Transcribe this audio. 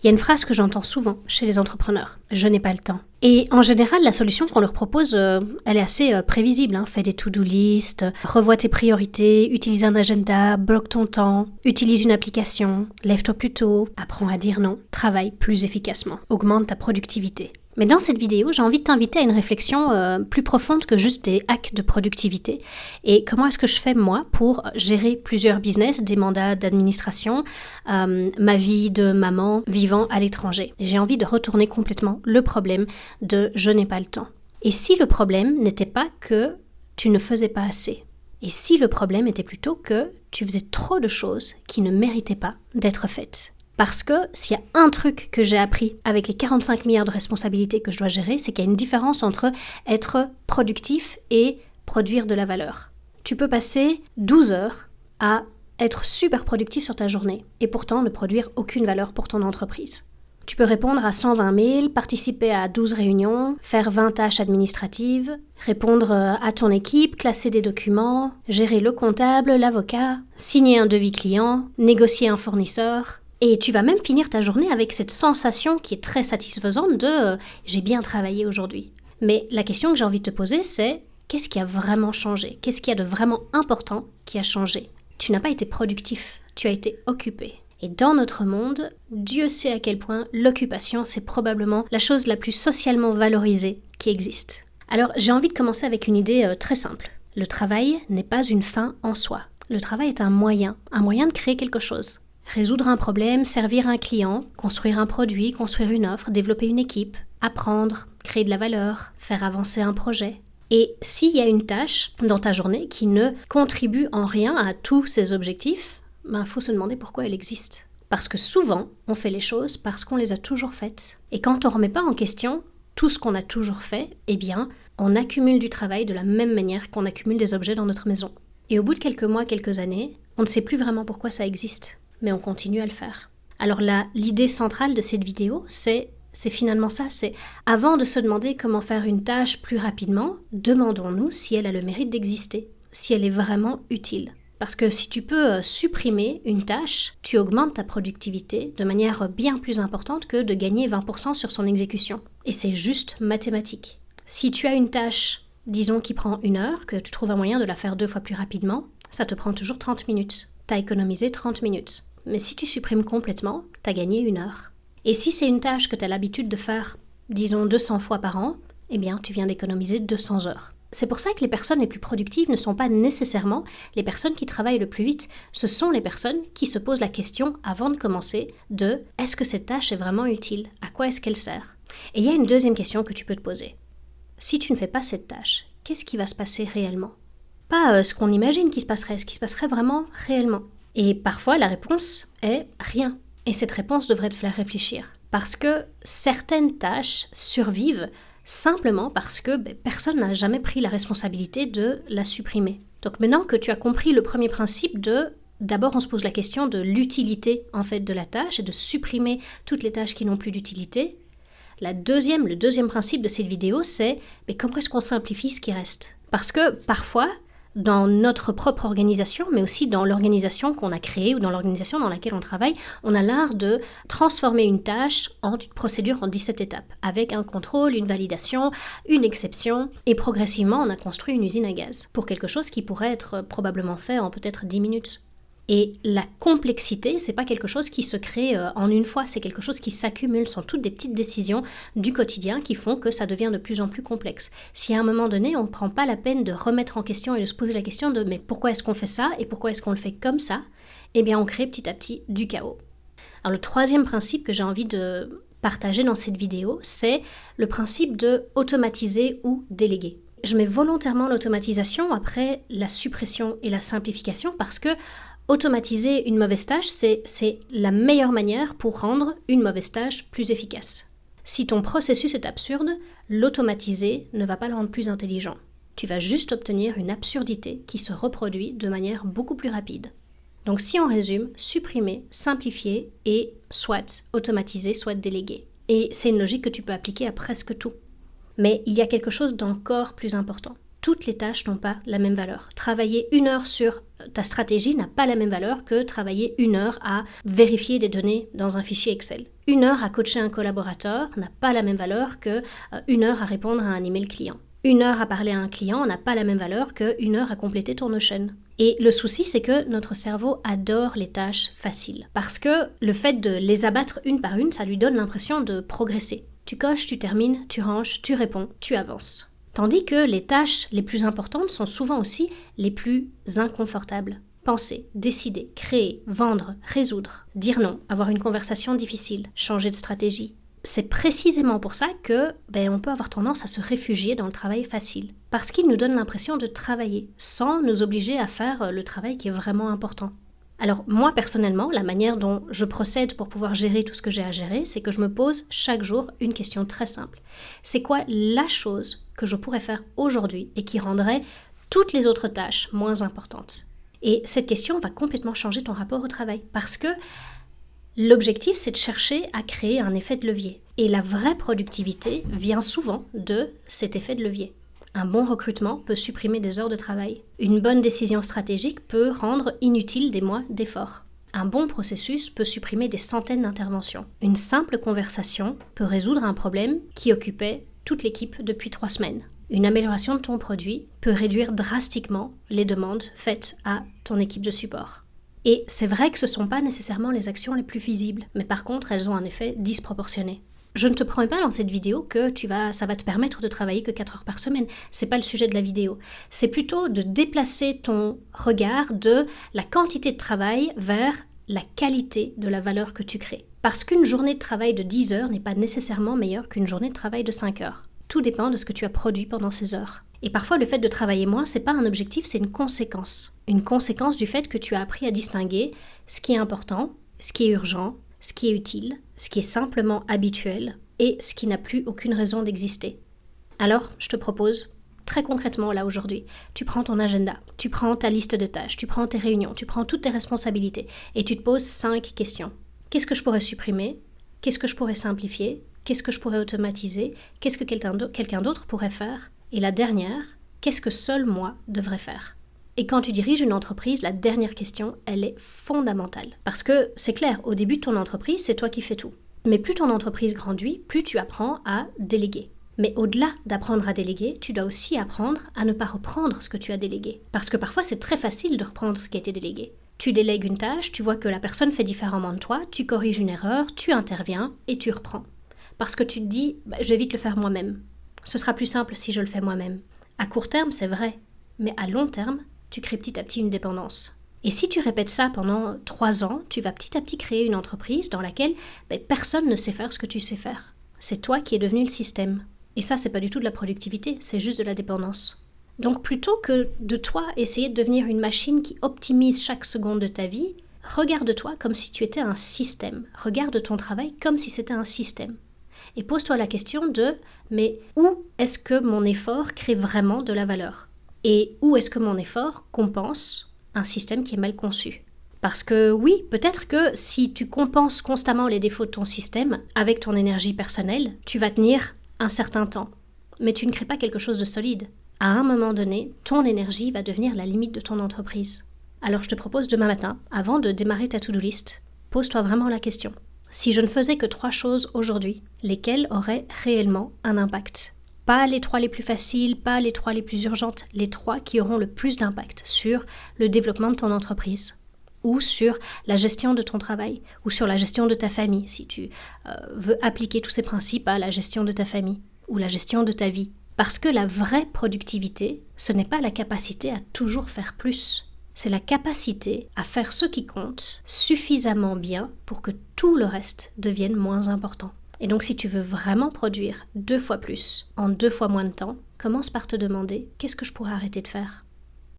Il y a une phrase que j'entends souvent chez les entrepreneurs, je n'ai pas le temps. Et en général, la solution qu'on leur propose, elle est assez prévisible. Fais des to-do list, revois tes priorités, utilise un agenda, bloque ton temps, utilise une application, lève-toi plus tôt, apprends à dire non, travaille plus efficacement, augmente ta productivité. Mais dans cette vidéo, j'ai envie de t'inviter à une réflexion plus profonde que juste des hacks de productivité. Et comment est-ce que je fais, moi, pour gérer plusieurs business, des mandats d'administration, ma vie de maman vivant à l'étranger. J'ai envie de retourner complètement le problème de « je n'ai pas le temps ». Et si le problème n'était pas que tu ne faisais pas assez? Et si le problème était plutôt que tu faisais trop de choses qui ne méritaient pas d'être faites? Parce que s'il y a un truc que j'ai appris avec les 45 milliards de responsabilités que je dois gérer, c'est qu'il y a une différence entre être productif et produire de la valeur. Tu peux passer 12 heures à être super productif sur ta journée et pourtant ne produire aucune valeur pour ton entreprise. Tu peux répondre à 120 mails, participer à 12 réunions, faire 20 tâches administratives, répondre à ton équipe, classer des documents, gérer le comptable, l'avocat, signer un devis client, négocier un fournisseur. Et tu vas même finir ta journée avec cette sensation qui est très satisfaisante de « j'ai bien travaillé aujourd'hui ». Mais la question que j'ai envie de te poser, c'est qu'est-ce qui a vraiment changé? Qu'est-ce qu'il y a de vraiment important qui a changé? Tu n'as pas été productif, tu as été occupé. Et dans notre monde, Dieu sait à quel point l'occupation, c'est probablement la chose la plus socialement valorisée qui existe. Alors j'ai envie de commencer avec une idée très simple. Le travail n'est pas une fin en soi. Le travail est un moyen de créer quelque chose. Résoudre un problème, servir un client, construire un produit, construire une offre, développer une équipe, apprendre, créer de la valeur, faire avancer un projet. Et s'il y a une tâche dans ta journée qui ne contribue en rien à tous ces objectifs, faut se demander pourquoi elle existe. Parce que souvent, on fait les choses parce qu'on les a toujours faites. Et quand on ne remet pas en question tout ce qu'on a toujours fait, on accumule du travail de la même manière qu'on accumule des objets dans notre maison. Et au bout de quelques mois, quelques années, on ne sait plus vraiment pourquoi ça existe. Mais on continue à le faire. Alors là, l'idée centrale de cette vidéo, c'est finalement ça, c'est avant de se demander comment faire une tâche plus rapidement, demandons-nous si elle a le mérite d'exister, si elle est vraiment utile. Parce que si tu peux supprimer une tâche, tu augmentes ta productivité de manière bien plus importante que de gagner 20% sur son exécution. Et c'est juste mathématique. Si tu as une tâche, disons qui prend 1 heure, que tu trouves un moyen de la faire 2 fois plus rapidement, ça te prend toujours 30 minutes. Tu as économisé 30 minutes. Mais si tu supprimes complètement, tu as gagné 1 heure. Et si c'est une tâche que tu as l'habitude de faire, disons 200 fois par an, tu viens d'économiser 200 heures. C'est pour ça que les personnes les plus productives ne sont pas nécessairement les personnes qui travaillent le plus vite. Ce sont les personnes qui se posent la question avant de commencer de « est-ce que cette tâche est vraiment utile? À quoi est-ce qu'elle sert ?» Et il y a une deuxième question que tu peux te poser. Si tu ne fais pas cette tâche, qu'est-ce qui va se passer réellement? Pas ce qu'on imagine qui se passerait, ce qui se passerait vraiment réellement. Et parfois, la réponse est rien. Et cette réponse devrait te faire réfléchir. Parce que certaines tâches survivent simplement parce que personne n'a jamais pris la responsabilité de la supprimer. Donc maintenant que tu as compris le premier principe d'abord on se pose la question de l'utilité en fait de la tâche et de supprimer toutes les tâches qui n'ont plus d'utilité. Le deuxième principe de cette vidéo, c'est comment est-ce qu'on simplifie ce qui reste? Parce que parfois, dans notre propre organisation, mais aussi dans l'organisation qu'on a créée ou dans l'organisation dans laquelle on travaille, on a l'art de transformer une tâche en une procédure en 17 étapes, avec un contrôle, une validation, une exception, et progressivement on a construit une usine à gaz pour quelque chose qui pourrait être probablement fait en peut-être 10 minutes. Et la complexité, c'est pas quelque chose qui se crée en une fois, c'est quelque chose qui s'accumule, ce sont toutes des petites décisions du quotidien qui font que ça devient de plus en plus complexe. Si à un moment donné, on ne prend pas la peine de remettre en question et de se poser la question de mais pourquoi est-ce qu'on fait ça et pourquoi est-ce qu'on le fait comme ça, on crée petit à petit du chaos. Alors le troisième principe que j'ai envie de partager dans cette vidéo, c'est le principe de automatiser ou déléguer. Je mets volontairement l'automatisation après la suppression et la simplification parce que automatiser une mauvaise tâche, c'est la meilleure manière pour rendre une mauvaise tâche plus efficace. Si ton processus est absurde, l'automatiser ne va pas le rendre plus intelligent. Tu vas juste obtenir une absurdité qui se reproduit de manière beaucoup plus rapide. Donc si on résume, supprimer, simplifier et soit automatiser, soit déléguer. Et c'est une logique que tu peux appliquer à presque tout. Mais il y a quelque chose d'encore plus important. toutes les tâches n'ont pas la même valeur. Travailler 1 heure sur ta stratégie n'a pas la même valeur que travailler 1 heure à vérifier des données dans un fichier Excel. 1 heure à coacher un collaborateur n'a pas la même valeur que 1 heure à répondre à un email client. 1 heure à parler à un client n'a pas la même valeur que 1 heure à compléter ton Notion. Et le souci, c'est que notre cerveau adore les tâches faciles. Parce que le fait de les abattre une par une, ça lui donne l'impression de progresser. Tu coches, tu termines, tu ranges, tu réponds, tu avances. Tandis que les tâches les plus importantes sont souvent aussi les plus inconfortables. Penser, décider, créer, vendre, résoudre, dire non, avoir une conversation difficile, changer de stratégie. C'est précisément pour ça que on peut avoir tendance à se réfugier dans le travail facile. Parce qu'il nous donne l'impression de travailler, sans nous obliger à faire le travail qui est vraiment important. Alors moi personnellement, la manière dont je procède pour pouvoir gérer tout ce que j'ai à gérer, c'est que je me pose chaque jour une question très simple. C'est quoi la chose que je pourrais faire aujourd'hui et qui rendrait toutes les autres tâches moins importantes? Et cette question va complètement changer ton rapport au travail. Parce que l'objectif, c'est de chercher à créer un effet de levier. Et la vraie productivité vient souvent de cet effet de levier. Un bon recrutement peut supprimer des heures de travail. Une bonne décision stratégique peut rendre inutile des mois d'efforts. Un bon processus peut supprimer des centaines d'interventions. Une simple conversation peut résoudre un problème qui occupait toute l'équipe depuis 3 semaines. Une amélioration de ton produit peut réduire drastiquement les demandes faites à ton équipe de support. Et c'est vrai que ce ne sont pas nécessairement les actions les plus visibles, mais par contre, elles ont un effet disproportionné. Je ne te promets pas dans cette vidéo que ça va te permettre de travailler que 4 heures par semaine. C'est pas le sujet de la vidéo. C'est plutôt de déplacer ton regard de la quantité de travail vers la qualité de la valeur que tu crées. Parce qu'une journée de travail de 10 heures n'est pas nécessairement meilleure qu'une journée de travail de 5 heures. Tout dépend de ce que tu as produit pendant ces heures. Et parfois, le fait de travailler moins, c'est pas un objectif, c'est une conséquence. Une conséquence du fait que tu as appris à distinguer ce qui est important, ce qui est urgent, ce qui est utile, ce qui est simplement habituel et ce qui n'a plus aucune raison d'exister. Alors, je te propose, très concrètement là aujourd'hui, tu prends ton agenda, tu prends ta liste de tâches, tu prends tes réunions, tu prends toutes tes responsabilités et tu te poses 5 questions. Qu'est-ce que je pourrais supprimer? Qu'est-ce que je pourrais simplifier? Qu'est-ce que je pourrais automatiser? Qu'est-ce que quelqu'un d'autre pourrait faire? Et la dernière, qu'est-ce que seul moi devrais faire? Et quand tu diriges une entreprise, la dernière question, elle est fondamentale. Parce que c'est clair, au début de ton entreprise, c'est toi qui fais tout. Mais plus ton entreprise grandit, plus tu apprends à déléguer. Mais au-delà d'apprendre à déléguer, tu dois aussi apprendre à ne pas reprendre ce que tu as délégué. Parce que parfois, c'est très facile de reprendre ce qui a été délégué. Tu délègues une tâche, tu vois que la personne fait différemment de toi, tu corriges une erreur, tu interviens et tu reprends. Parce que tu te dis, je vais vite le faire moi-même. Ce sera plus simple si je le fais moi-même. À court terme, c'est vrai. Mais à long terme, tu crées petit à petit une dépendance. Et si tu répètes ça pendant 3 ans, tu vas petit à petit créer une entreprise dans laquelle personne ne sait faire ce que tu sais faire. C'est toi qui es devenu le système. Et ça, c'est pas du tout de la productivité, c'est juste de la dépendance. Donc plutôt que de toi essayer de devenir une machine qui optimise chaque seconde de ta vie, regarde-toi comme si tu étais un système. Regarde ton travail comme si c'était un système. Et pose-toi la question de « mais où est-ce que mon effort crée vraiment de la valeur ?» Et où est-ce que mon effort compense un système qui est mal conçu? Parce que oui, peut-être que si tu compenses constamment les défauts de ton système avec ton énergie personnelle, tu vas tenir un certain temps. Mais tu ne crées pas quelque chose de solide. À un moment donné, ton énergie va devenir la limite de ton entreprise. Alors je te propose demain matin, avant de démarrer ta to-do list, pose-toi vraiment la question. Si je ne faisais que 3 choses aujourd'hui, lesquelles auraient réellement un impact? Pas les 3 les plus faciles, pas les 3 les plus urgentes, les 3 qui auront le plus d'impact sur le développement de ton entreprise, ou sur la gestion de ton travail, ou sur la gestion de ta famille, si tu veux appliquer tous ces principes à la gestion de ta famille, ou la gestion de ta vie. Parce que la vraie productivité, ce n'est pas la capacité à toujours faire plus. C'est la capacité à faire ce qui compte suffisamment bien pour que tout le reste devienne moins important. Et donc si tu veux vraiment produire 2 fois plus, en 2 fois moins de temps, commence par te demander qu'est-ce que je pourrais arrêter de faire ?